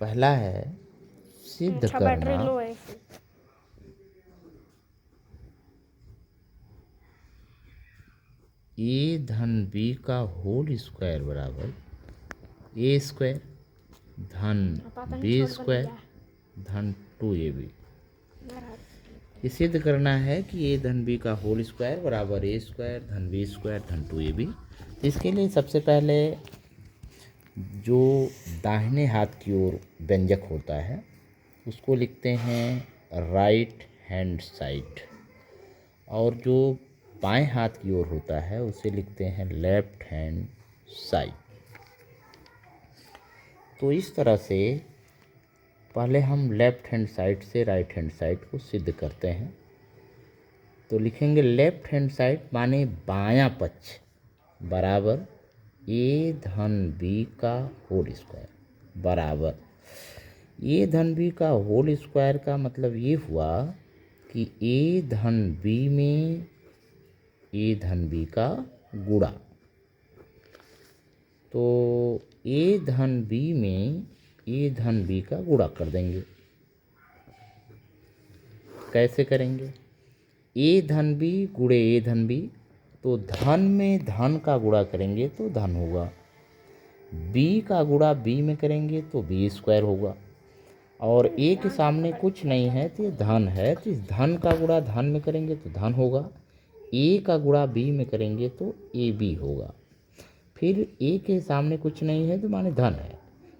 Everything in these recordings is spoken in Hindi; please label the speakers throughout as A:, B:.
A: पहला है सिद्ध
B: अच्छा बैटरी
A: करना
B: लो है।
A: ए धन बी का होल स्क्वायर बराबर ए स्क्वायर धन
B: पता नहीं
A: बी
B: छोड़ बंद
A: स्क्वायर
B: गया।
A: धन 2ab।
B: मेरा
A: ये सिद्ध करना है कि ए धन बी का होल स्क्वायर बराबर ए स्क्वायर धन बी स्क्वायर धन 2ab। इसके लिए सबसे पहले जो दाहिने हाथ की ओर व्यंजक होता है उसको लिखते हैं राइट हैंड साइड, और जो बाएं हाथ की ओर होता है उसे लिखते हैं लेफ्ट हैंड साइड। तो इस तरह से पहले हम लेफ्ट हैंड साइड से राइट हैंड साइड को सिद्ध करते हैं। तो लिखेंगे लेफ्ट हैंड साइड माने बायां पक्ष बराबर ए धन बी का होल स्क्वायर बराबर ए धन बी का होल स्क्वायर का मतलब ये हुआ कि ए धन बी में ए धन बी का गुणा। तो ए धन बी में ए धन बी का गुणा कर देंगे। कैसे करेंगे? ए धन बी गुणे ए धन बी, तो धन में धन का गुणा करेंगे तो धन होगा, बी का गुणा बी में करेंगे तो बी स्क्वायर होगा, और ए के सामने कुछ नहीं है तो ये धन है, तो इस धन का गुणा धन में करेंगे तो धन होगा, ए का गुणा बी में करेंगे तो ए बी होगा। फिर ए के सामने कुछ नहीं है तो माने धन है,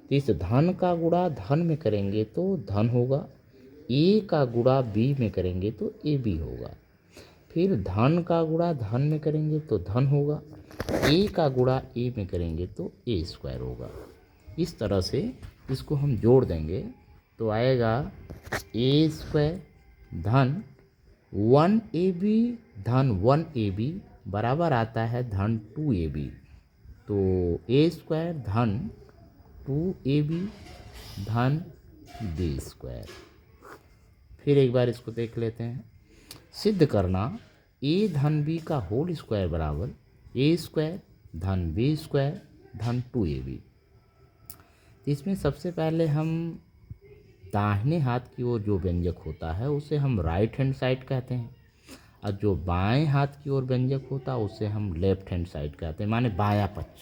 A: तो इस धन का गुणा धन में करेंगे तो धन होगा, ए का गुणा बी में करेंगे तो ए बी होगा। फिर धन का गुणा धन में करेंगे तो धन होगा, ए का गुणा ए में करेंगे तो ए स्क्वायर होगा। इस तरह से इसको हम जोड़ देंगे तो आएगा ए स्क्वायर धन 1ab धन 1ab बराबर आता है धन 2ab। तो ए स्क्वायर धन 2ab धन बी स्क्वायर। फिर एक बार इसको देख लेते हैं। सिद्ध करना ए धन बी का होल स्क्वायर बराबर ए स्क्वायर धन बी स्क्वायर धन 2ab। इसमें सबसे पहले हम दाहिने हाथ की ओर जो व्यंजक होता है उसे हम राइट हैंड साइड कहते हैं, और जो बाएं हाथ की ओर व्यंजक होता है उसे हम लेफ्ट हैंड साइड कहते हैं माने बायां पक्ष,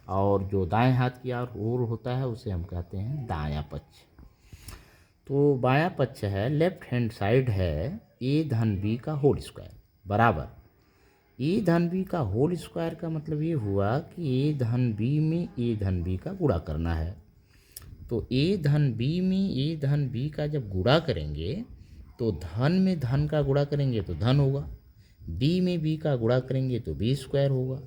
A: और जो दाएं हाथ की ओर होता है उसे हम कहते हैं दायां पक्ष। तो बायां पक्ष है लेफ्ट हैंड साइड है ए धन बी का होल स्क्वायर बराबर ए धन बी का होल स्क्वायर का मतलब ये हुआ कि ए धन बी में ए धन बी का गुणा करना है। तो ए धन बी में ए धन बी का जब गुणा करेंगे तो धन में धन का गुणा करेंगे तो धन होगा, बी में बी का गुणा करेंगे तो बी स्क्वायर होगा।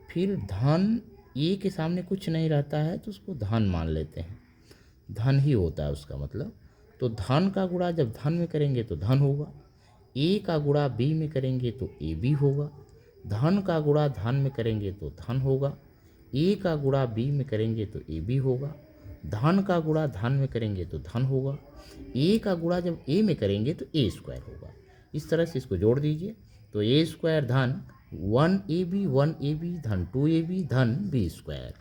A: फिर धन ए के सामने कुछ नहीं रहता है तो उसको धन मान लेते हैं, धन ही होता है उसका मतलब। तो धन का गुणा जब धन में करेंगे तो धन होगा, ए का गुणा बी में करेंगे तो ए बी होगा, धन का गुणा धन में करेंगे तो धन होगा, ए का गुणा बी में करेंगे तो ए बी होगा, धन का गुणा धन में करेंगे तो धन होगा, ए का गुणा जब ए में करेंगे तो ए स्क्वायर होगा। इस तरह से इसको जोड़ दीजिए तो ए स्क्वायर धन 1ab धन 2ab धन बी स्क्वायर।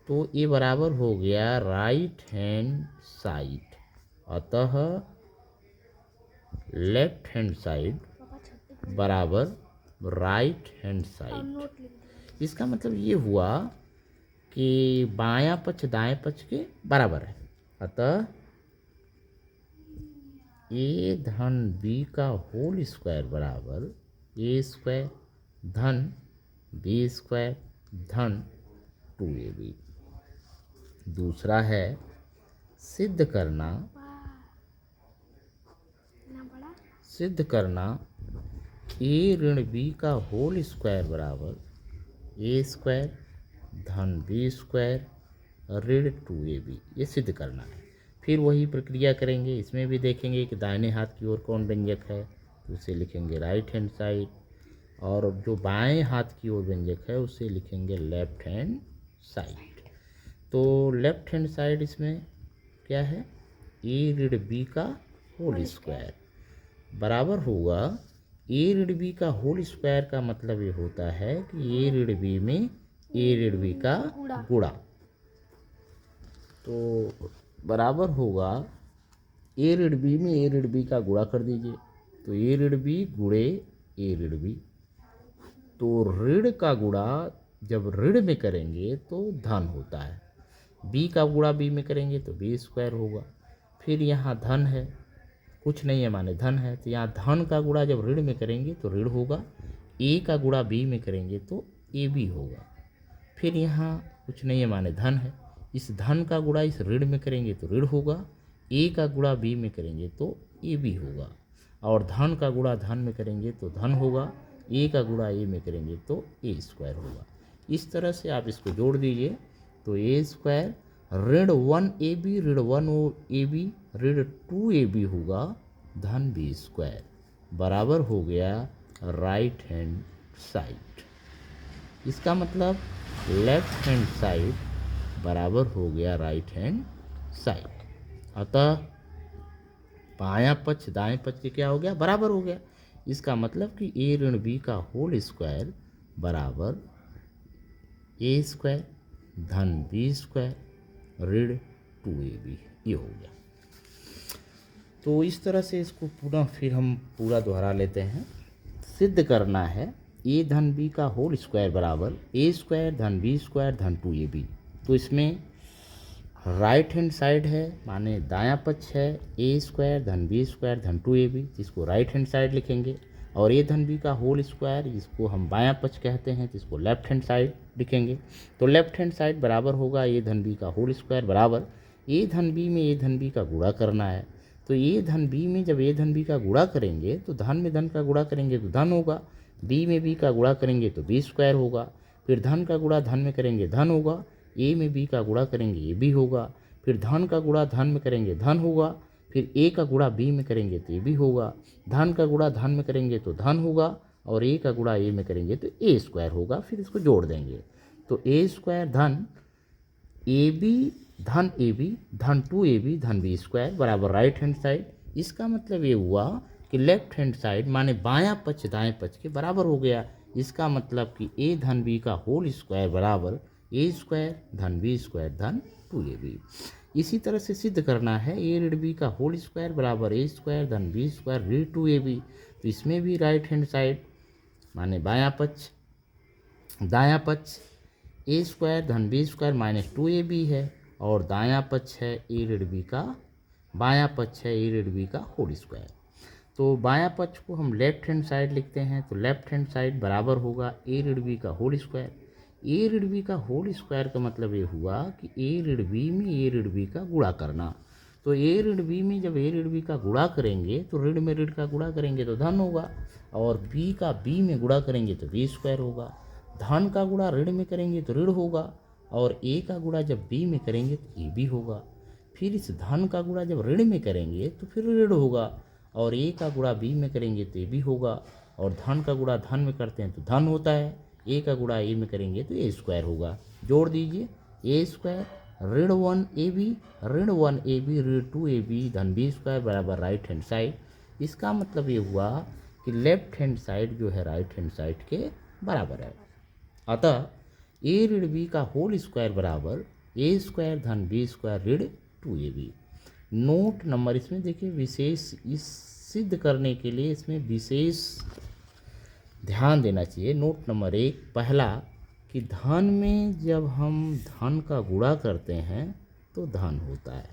A: तो ये बराबर हो गया राइट हैंड साइड, अतः लेफ्ट हैंड साइड बराबर राइट हैंड साइड। इसका मतलब ये हुआ कि बायां पक्ष दाएं पक्ष के बराबर है, अतः ए धन बी का होल स्क्वायर बराबर ए स्क्वायर धन बी स्क्वायर धन 2ab। दूसरा है सिद्ध करना ए ऋण बी का होल स्क्वायर बराबर ए स्क्वायर धन बी स्क्वायर ऋण 2ab। ये सिद्ध करना है। फिर वही प्रक्रिया करेंगे, इसमें भी देखेंगे कि दाहिने हाथ की ओर कौन व्यंजक है तो उसे लिखेंगे राइट हैंड साइड, और जो बाएं हाथ की ओर व्यंजक है उसे लिखेंगे लेफ्ट हैंड साइड। तो लेफ्ट हैंड साइड इसमें क्या है, ए ऋण बी का होल स्क्वायर बराबर होगा ए ऋण बी का होल स्क्वायर का मतलब ये होता है कि ए ऋण बी में ए ऋण बी का गुणा। तो बराबर होगा ए ऋण बी में ए ऋण बी का गुणा कर दीजिए, तो ए ऋण बी गुणे ए ऋण बी। तो ऋण का गुणा जब ऋण में करेंगे तो धन होता है, बी का गुणा बी में करेंगे तो बी स्क्वायर होगा। फिर यहाँ धन है, कुछ नहीं है माने धन है, तो यहाँ धन का गुणा जब ऋण में करेंगे तो ऋण होगा, ए का गुणा बी में करेंगे तो ए बी होगा। फिर यहाँ कुछ नहीं है माने धन है, इस धन का गुणा इस ऋण में करेंगे तो ऋण होगा, ए का गुणा बी में करेंगे तो ए बी होगा, और धन का गुणा धन में करेंगे तो धन होगा, ए का गुणा ए में करेंगे तो ए स्क्वायर होगा। इस तरह से आप इसको जोड़ दीजिए, तो ए स्क्वायर ऋण 1ab ऋण 1ab ऋण 2ab होगा धन बी स्क्वायर, बराबर हो गया राइट हैंड साइड। इसका मतलब लेफ्ट हैंड साइड बराबर हो गया राइट हैंड साइड। अतः बायां पक्ष दाएं पक्ष के क्या हो गया, बराबर हो गया। इसका मतलब कि ए ऋण बी का होल स्क्वायर बराबर ए स्क्वायर धन बी स्क्वायर ऋण 2ab, ये हो गया। तो इस तरह से इसको पुनः फिर हम पूरा दोहरा लेते हैं। सिद्ध करना है ए धन बी का होल स्क्वायर बराबर ए स्क्वायर धन बी स्क्वायर धन 2ab। तो इसमें राइट हैंड साइड है माने दायां पक्ष है ए स्क्वायर धन बी स्क्वायर धन 2ab, जिसको राइट हैंड साइड लिखेंगे, और ए धन बी का होल स्क्वायर जिसको हम बायां पक्ष कहते हैं जिसको लेफ्ट हैंड साइड लिखेंगे। तो लेफ्ट हैंड साइड बराबर होगा ए धन बी का होल स्क्वायर बराबर ए धन बी में ए धन बी का गुणा करना है। तो ए धन बी में जब ए धन बी का गुणा करेंगे तो धन में धन का गुणा करेंगे तो धन होगा, बी में बी का गुणा करेंगे तो बी स्क्वायर होगा, फिर धन का गुणा धन में करेंगे धन होगा, ए में बी का गुणा करेंगे ए बी होगा, फिर धन का गुणा धन में करेंगे धन होगा, फिर ए का गुणा बी में करेंगे तो ए बी होगा, धन का गुणा धन में करेंगे तो धन होगा, और ए का गुणा ए में करेंगे तो ए स्क्वायर होगा। फिर इसको जोड़ देंगे तो ए स्क्वायर धन ए बी धन ए बी धन 2ab धन बी स्क्वायर बराबर राइट हैंड साइड। इसका मतलब ये हुआ कि लेफ्ट हैंड साइड माने बायां पक्ष दाएं पक्ष के बराबर हो गया। इसका मतलब कि ए धन बी का होल स्क्वायर बराबर ए स्क्वायर धन बी स्क्वायर धन 2ab। इसी तरह से सिद्ध करना है ए ऋण बी का होल स्क्वायर बराबर ए स्क्वायर धन बी स्क्वायर ऋण 2ab। तो इसमें भी राइट हैंड साइड माने बायां पक्ष दायां पक्ष ए स्क्वायर धन बी स्क्वायर माइनस 2ab है, और दायां पक्ष है ए ऋण बी का, बायां पक्ष है ए ऋण बी का होल स्क्वायर। तो बायां पक्ष को हम लेफ्ट हैंड साइड लिखते हैं, तो लेफ्ट हैंड साइड बराबर होगा ए ऋण बी का होल स्क्वायर। ए ऋण बी का होल स्क्वायर का मतलब ये हुआ कि ए ऋण बी में ए ऋण बी का गुणा करना। तो ए ऋण बी में जब ए ऋण बी का गुणा करेंगे तो ऋण में ऋण का गुणा करेंगे तो धन होगा, और बी का बी में गुणा करेंगे तो बी स्क्वायर होगा, धन का गुणा ऋण में करेंगे तो ऋण होगा, और ए का गुणा जब बी में करेंगे तो ए बी होगा। फिर इस धन का गुणा जब ऋण में करेंगे तो फिर ऋण होगा, और ए का गुणा बी में करेंगे तो ए बी होगा, और धन का गुणा धन में करते हैं तो धन होता है, ए का गुणा ए में करेंगे तो ए स्क्वायर होगा। जोड़ दीजिए ए स्क्वायर ऋण 1ab ऋण 1ab ऋण 2ab धन बी स्क्वायर बराबर राइट हैंड साइड। इसका मतलब ये हुआ कि लेफ्ट हैंड साइड जो है राइट हैंड साइड के बराबर है। अतः ए ऋण बी का होल स्क्वायर बराबर ए स्क्वायर धन बी स्क्वायर ऋण 2ab। नोट नंबर इसमें देखिए विशेष, इस सिद्ध करने के लिए इसमें विशेष ध्यान देना चाहिए। नोट नंबर 1 पहला कि धन में जब हम धन का गुणा करते हैं तो धन होता है।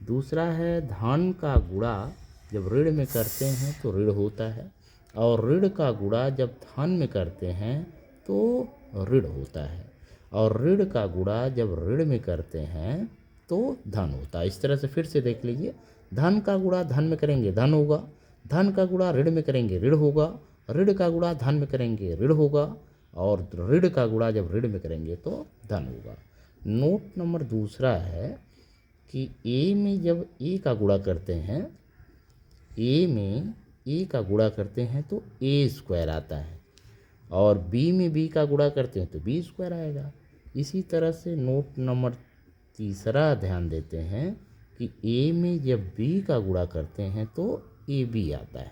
A: दूसरा है धन का गुणा जब ऋण में करते हैं तो ऋण होता है, और ऋण का गुणा जब धन में करते हैं तो ऋण होता है, और ऋण का गुणा जब ऋण में करते हैं तो धन होता है। इस तरह से फिर से देख लीजिए, धन का गुणा धन में करेंगे धन होगा, धन का गुणा ऋण में करेंगे ऋण होगा, ऋण का गुणा धन में करेंगे ऋण होगा, और ऋण का गुणा जब ऋण में करेंगे तो धन होगा। नोट नंबर दूसरा है कि ए में जब ए का गुणा करते हैं, ए में ए का गुणा करते हैं तो ए स्क्वायर आता है, और बी में बी का गुणा करते हैं तो बी स्क्वायर आएगा। इसी तरह से नोट नंबर तीसरा ध्यान देते हैं कि ए में जब बी का गुणा करते हैं तो ए बी आता है,